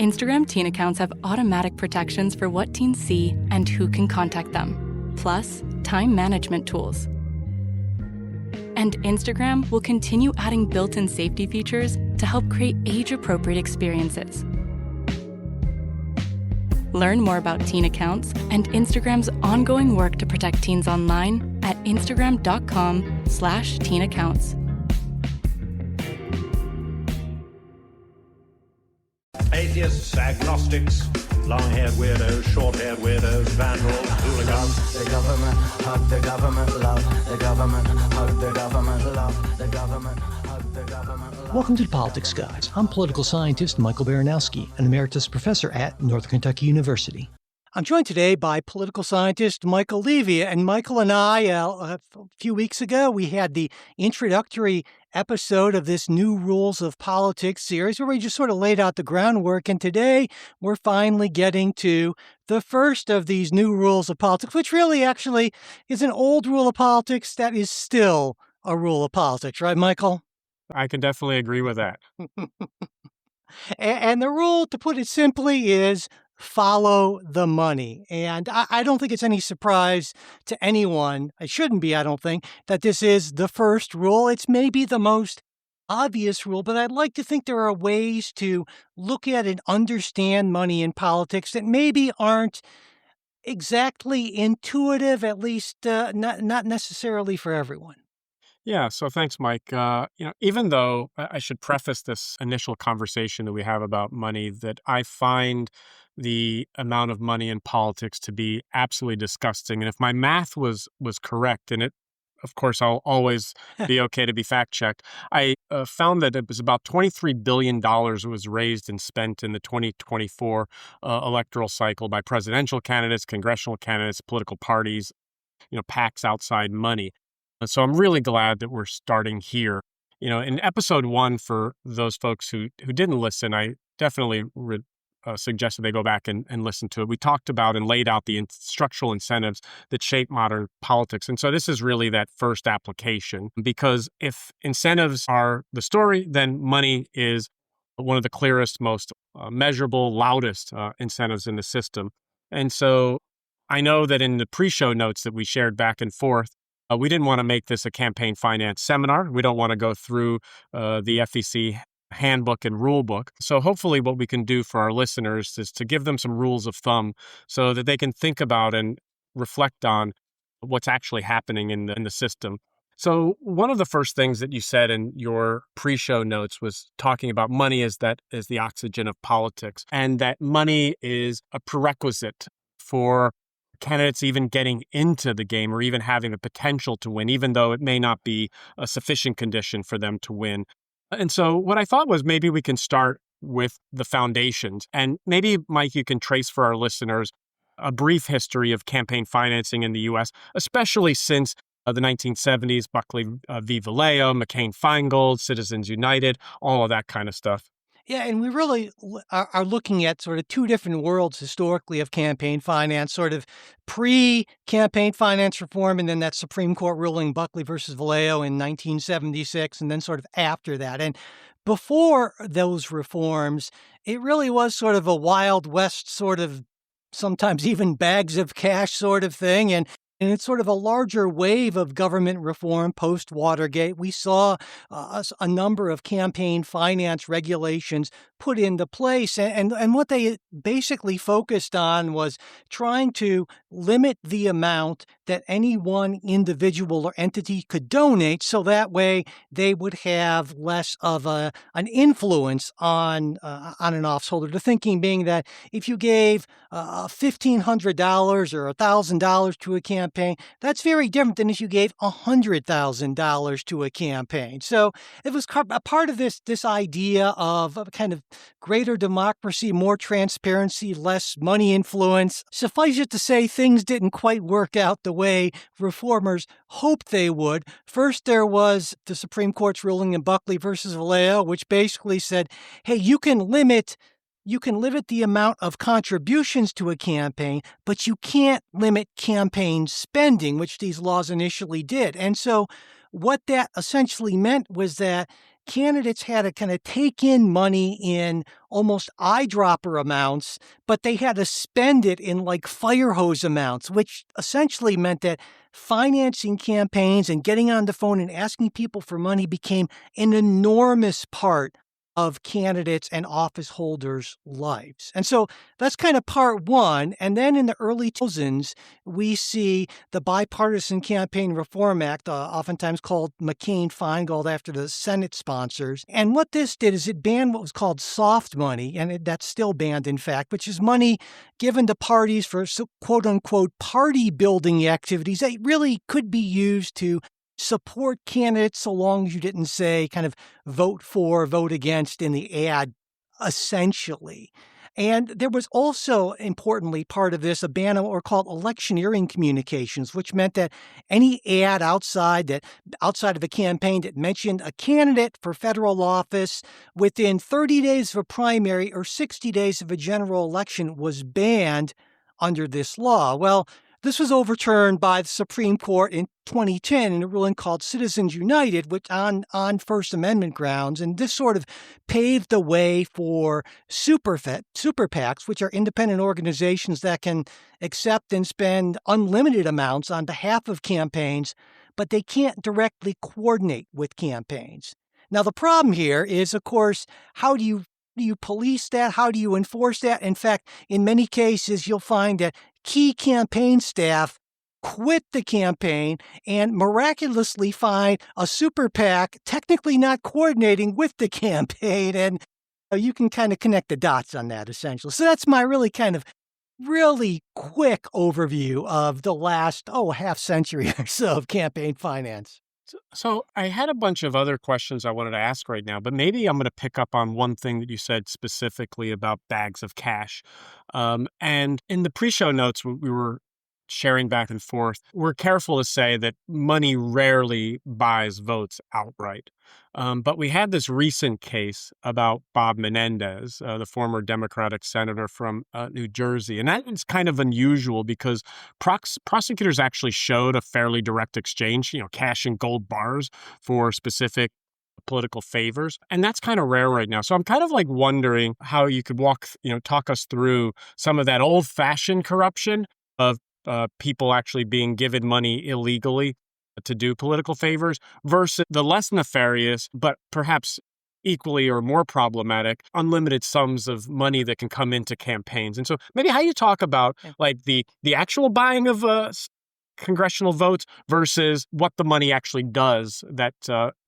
Instagram teen accounts have automatic protections for what teens see and who can contact them, plus time management tools. And Instagram will continue adding built-in safety features to help create age-appropriate experiences. Learn more about teen accounts and Instagram's ongoing work to protect teens online at instagram.com/teen accounts. Atheists, agnostics, long-haired weirdos, short-haired weirdos, vandals, hooligans. The government, hug the government, love the government, hug the government, love the government, hug the government. Welcome to the Politics Guys. I'm political scientist Michael Baranowski, an emeritus professor at Northern Kentucky University. I'm joined today by political scientist Michael Levy. And Michael and I, a few weeks ago, we had the introductory episode of this New Rules of Politics series where we just sort of laid out the groundwork. And today we're finally getting to the first of these new rules of politics, which really actually is an old rule of politics that is still a rule of politics. Right, Michael? I can definitely agree with that. And the rule, to put it simply, is follow the money. And I don't think it's any surprise to anyone, it shouldn't be, I don't think, that this is the first rule. It's maybe the most obvious rule, but I'd like to think there are ways to look at and understand money in politics that maybe aren't exactly intuitive, at least not necessarily for everyone. Yeah, so thanks, Mike. Even though I should preface this initial conversation that we have about money, that I find the amount of money in politics to be absolutely disgusting. And if my math was correct, and it, of course, I'll always be okay to be fact-checked, I found that it was about $23 billion was raised and spent in the 2024 electoral cycle by presidential candidates, congressional candidates, political parties, PACs outside money. So I'm really glad that we're starting here. In episode 1, for those folks who didn't listen, I definitely suggested they go back and listen to it. We talked about and laid out the structural incentives that shape modern politics. And so this is really that first application, because if incentives are the story, then money is one of the clearest, most measurable, loudest incentives in the system. And so I know that in the pre-show notes that we shared back and forth, we didn't want to make this a campaign finance seminar. We don't want to go through the FEC handbook and rule book. So hopefully what we can do for our listeners is to give them some rules of thumb so that they can think about and reflect on what's actually happening in the system. So one of the first things that you said in your pre-show notes was talking about money as the oxygen of politics, and that money is a prerequisite for candidates even getting into the game or even having the potential to win, even though it may not be a sufficient condition for them to win. And so what I thought was maybe we can start with the foundations. And maybe, Mike, you can trace for our listeners a brief history of campaign financing in the U.S., especially since the 1970s, Buckley v. Vallejo, McCain-Feingold, Citizens United, all of that kind of stuff. Yeah, and we really are looking at sort of two different worlds historically of campaign finance, sort of pre-campaign finance reform, and then that Supreme Court ruling Buckley versus Vallejo in 1976, and then sort of after that. And before those reforms, it really was sort of a Wild West sort of, sometimes even bags of cash sort of thing. And it's sort of a larger wave of government reform post-Watergate. We saw a number of campaign finance regulations put into place. And what they basically focused on was trying to limit the amount that any one individual or entity could donate, so that way they would have less of an influence on an office holder. The thinking being that if you gave $1,500 or $1,000 to a campaign, that's very different than if you gave $100,000 to a campaign. So it was a part of this idea of a kind of greater democracy, more transparency, less money influence. Suffice it to say, things didn't quite work out the way reformers hoped they would. First, there was the Supreme Court's ruling in Buckley versus Vallejo, which basically said, hey, you can limit the amount of contributions to a campaign, but you can't limit campaign spending, which these laws initially did. And so what that essentially meant was that candidates had to kind of take in money in almost eyedropper amounts, but they had to spend it in like fire hose amounts, which essentially meant that financing campaigns and getting on the phone and asking people for money became an enormous part of candidates and office holders' lives. And so that's kind of part one. And then in the early 2000s, we see the Bipartisan Campaign Reform Act, oftentimes called McCain-Feingold after the Senate sponsors. And what this did is it banned what was called soft money, and that's still banned, in fact, which is money given to parties for quote-unquote party-building activities that really could be used to support candidates so long as you didn't say kind of vote for, vote against in the ad, essentially. And there was also, importantly, part of this, a ban on what were called electioneering communications, which meant that any ad outside of a campaign that mentioned a candidate for federal office within 30 days of a primary or 60 days of a general election was banned under this law. Well, this was overturned by the Supreme Court in 2010 in a ruling called Citizens United, which on First Amendment grounds. And this sort of paved the way for super PACs, which are independent organizations that can accept and spend unlimited amounts on behalf of campaigns, but they can't directly coordinate with campaigns. Now, the problem here is, of course, how do you police that? How do you enforce that? In fact, in many cases, you'll find that key campaign staff quit the campaign and miraculously find a super PAC technically not coordinating with the campaign. And you can kind of connect the dots on that, essentially. So that's my really quick overview of the last, half century or so of campaign finance. So I had a bunch of other questions I wanted to ask right now, but maybe I'm going to pick up on one thing that you said specifically about bags of cash. And in the pre-show notes, we were sharing back and forth. We're careful to say that money rarely buys votes outright. But we had this recent case about Bob Menendez, the former Democratic senator from New Jersey. And that is kind of unusual because prosecutors actually showed a fairly direct exchange, cash and gold bars for specific political favors. And that's kind of rare right now. So I'm kind of wondering how you could talk us through some of that old-fashioned corruption of people actually being given money illegally to do political favors versus the less nefarious, but perhaps equally or more problematic, unlimited sums of money that can come into campaigns. And so maybe how you talk about the actual buying of congressional votes versus what the money actually does that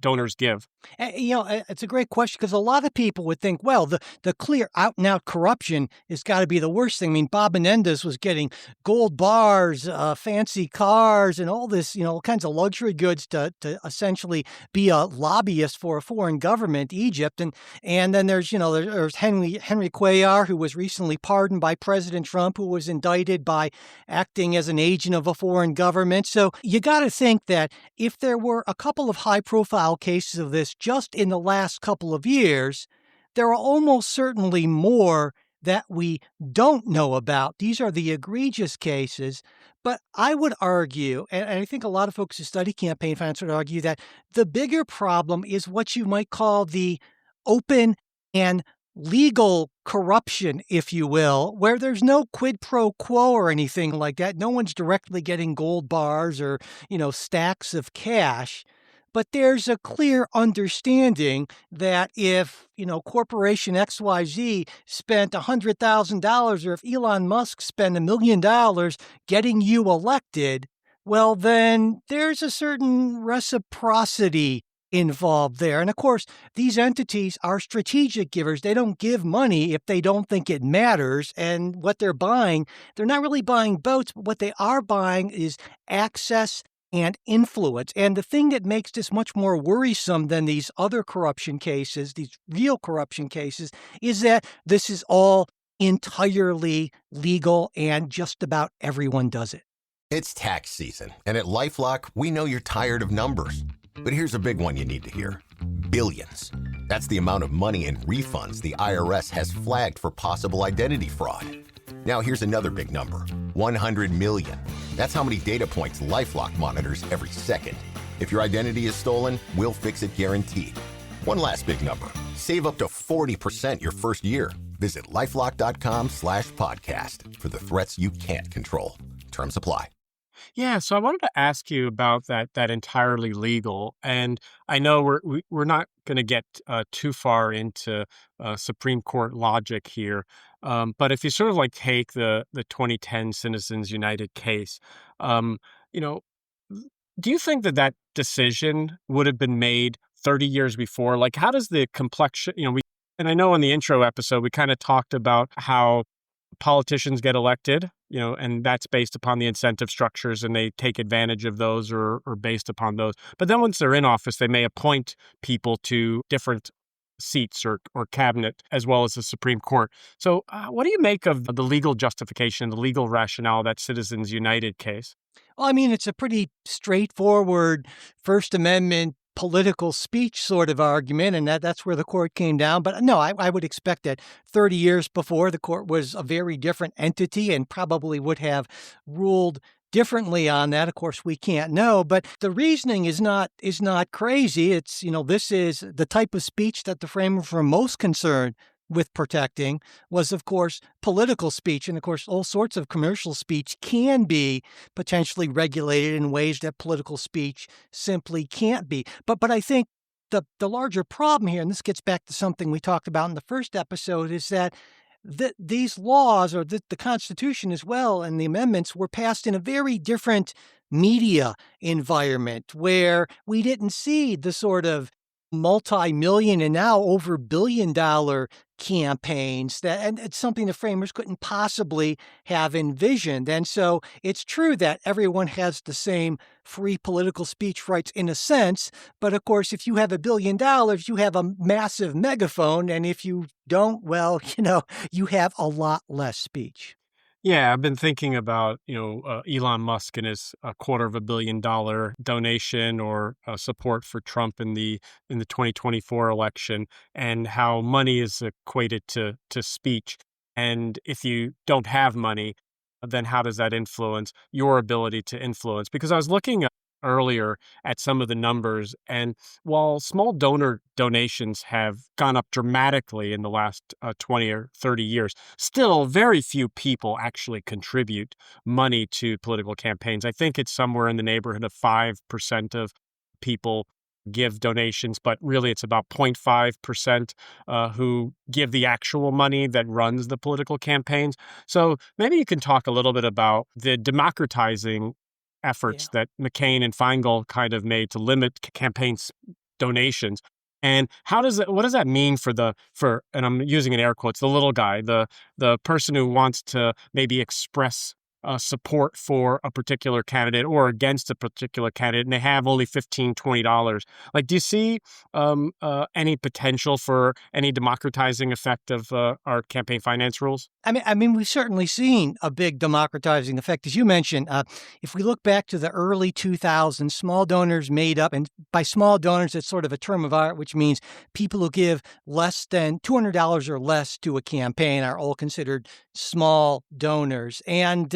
donors give. It's a great question because a lot of people would think, well, the clear out-and-out corruption has got to be the worst thing. I mean, Bob Menendez was getting gold bars, fancy cars, and all this, all kinds of luxury goods to essentially be a lobbyist for a foreign government, Egypt. And then there's Henry Cuellar, who was recently pardoned by President Trump, who was indicted by acting as an agent of a foreign government. So you got to think that if there were a couple of high-profile cases of this just in the last couple of years, there are almost certainly more that we don't know about. These are the egregious cases. But I would argue, and I think a lot of folks who study campaign finance would argue, that the bigger problem is what you might call the open and legal corruption, if you will, where there's no quid pro quo or anything like that. No one's directly getting gold bars or, stacks of cash. But there's a clear understanding that if, Corporation XYZ spent $100,000 or if Elon Musk spent $1 million getting you elected, well, then there's a certain reciprocity involved there. And of course, these entities are strategic givers. They don't give money if they don't think it matters. And what they're buying, they're not really buying votes, but what they are buying is access and influence. And the thing that makes this much more worrisome than these other corruption cases, these real corruption cases, is that this is all entirely legal and just about everyone does it. It's tax season, and at LifeLock, we know you're tired of numbers. But here's a big one you need to hear. Billions. That's the amount of money in refunds the IRS has flagged for possible identity fraud. Now here's another big number, 100 million. That's how many data points LifeLock monitors every second. If your identity is stolen, we'll fix it guaranteed. One last big number. Save up to 40% your first year. Visit LifeLock.com/podcast for the threats you can't control. Terms apply. Yeah, so I wanted to ask you about that entirely legal, and I know we're not going to get too far into Supreme Court logic here, but if you sort of like take the 2010 Citizens United case, um, you know, do you think that decision would have been made 30 years before? Like, how does the complexion, and I know in the intro episode we kind of talked about how politicians get elected, and that's based upon the incentive structures and they take advantage of those or based upon those. But then once they're in office, they may appoint people to different seats or cabinet as well as the Supreme Court. So what do you make of the legal justification, the legal rationale of that Citizens United case? Well, I mean, it's a pretty straightforward First Amendment political speech sort of argument, and that's where the court came down. But no, I would expect that 30 years before, the court was a very different entity and probably would have ruled differently on that. Of course, we can't know, but the reasoning is not crazy. It's, this is the type of speech that the framers were most concerned with protecting was, of course, political speech. And of course, all sorts of commercial speech can be potentially regulated in ways that political speech simply can't be. But I think the larger problem here, and this gets back to something we talked about in the first episode, is that these laws, or the Constitution as well, and the amendments were passed in a very different media environment where we didn't see the sort of multi-million and now over billion-dollar campaigns and it's something the framers couldn't possibly have envisioned. And so it's true that everyone has the same free political speech rights in a sense, but of course, if you have $1 billion, you have a massive megaphone, and if you don't, well, you have a lot less speech. Yeah, I've been thinking about, Elon Musk and his $250 million donation or support for Trump in the 2024 election, and how money is equated to speech. And if you don't have money, then how does that influence your ability to influence? Because I was looking earlier at some of the numbers, and while small donor donations have gone up dramatically in the last 20 or 30 years, still very few people actually contribute money to political campaigns. I think it's somewhere in the neighborhood of 5% of people give donations, but really it's about 0.5% who give the actual money that runs the political campaigns. So maybe you can talk a little bit about the democratizing efforts that McCain and Feingold kind of made to limit campaign donations. And what does that mean for and I'm using in air quotes, the little guy, the person who wants to maybe express support for a particular candidate or against a particular candidate, and they have only $15, $20. Like, do you see any potential for any democratizing effect of our campaign finance rules? I mean, we've certainly seen a big democratizing effect. As you mentioned, if we look back to the early 2000s, small donors made up, and by small donors, it's sort of a term of art, which means people who give less than $200 or less to a campaign are all considered small donors. And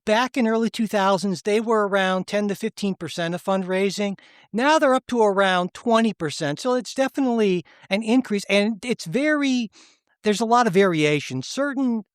back in early 2000s, they were around 10 to 15% of fundraising. Now they're up to around 20%. So it's definitely an increase, and there's a lot of variation. Certain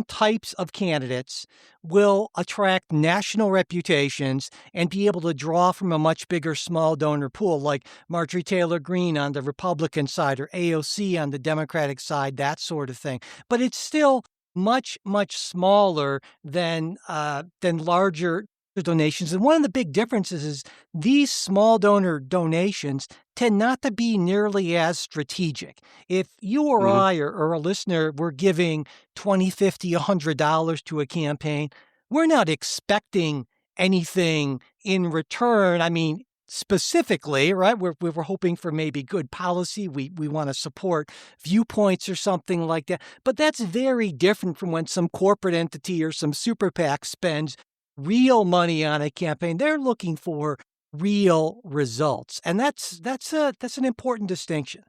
types of candidates will attract national reputations and be able to draw from a much bigger small donor pool, like Marjorie Taylor Greene on the Republican side or AOC on the Democratic side, that sort of thing. But it's still much, much smaller than larger donations. And one of the big differences is these small donor donations tend not to be nearly as strategic. If you or I or a listener were giving $20, $50, $100 to a campaign, we're not expecting anything in return. I mean, specifically, right? We're hoping for maybe good policy. We want to support viewpoints or something like that. But that's very different from when some corporate entity or some super PAC spends real money on a campaign. They're looking for real results. And that's an important distinction.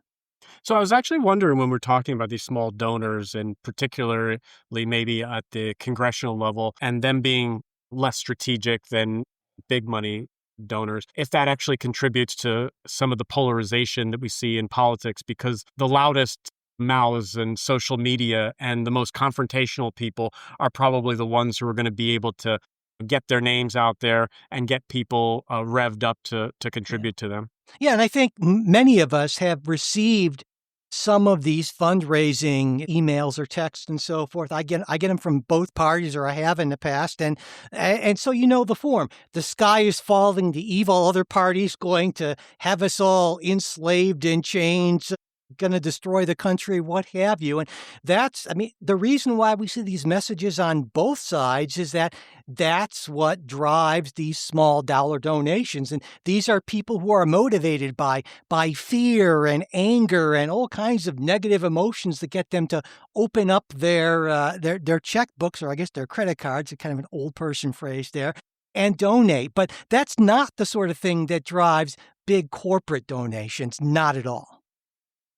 So I was actually wondering, when we're talking about these small donors, and particularly maybe at the congressional level, and them being less strategic than big money donors, if that actually contributes to some of the polarization that we see in politics, because the loudest mouths in social media and the most confrontational people are probably the ones who are going to be able to get their names out there and get people revved up to contribute to them. Yeah, and I think many of us have received some of these fundraising emails or texts and so forth. I get them from both parties, or I have in the past, and so you know the form. The sky is falling. The evil other party's going to have us all enslaved in chains, going to destroy the country, what have you. And the reason why we see these messages on both sides is that's what drives these small dollar donations. And these are people who are motivated by fear and anger and all kinds of negative emotions that get them to open up their checkbooks, or I guess their credit cards, a kind of an old person phrase there, and donate. But that's not the sort of thing that drives big corporate donations, not at all.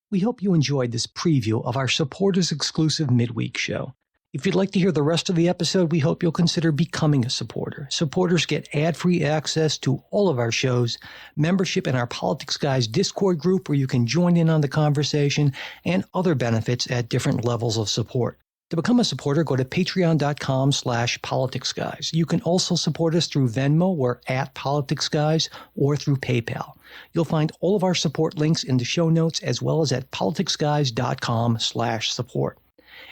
We hope you enjoyed this preview of our supporters-exclusive midweek show. If you'd like to hear the rest of the episode, we hope you'll consider becoming a supporter. Supporters get ad-free access to all of our shows, membership in our Politics Guys Discord group where you can join in on the conversation, and other benefits at different levels of support. To become a supporter, go to patreon.com/politicsguys. You can also support us through Venmo, or @politicsguys, or through PayPal. You'll find all of our support links in the show notes, as well as at politicsguys.com/support.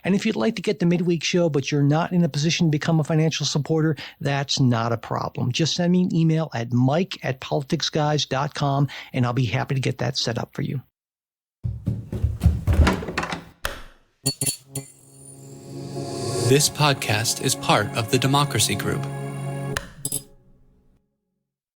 And if you'd like to get the midweek show, but you're not in a position to become a financial supporter, that's not a problem. Just send me an email at mike@politicsguys.com, and I'll be happy to get that set up for you. This podcast is part of the Democracy Group,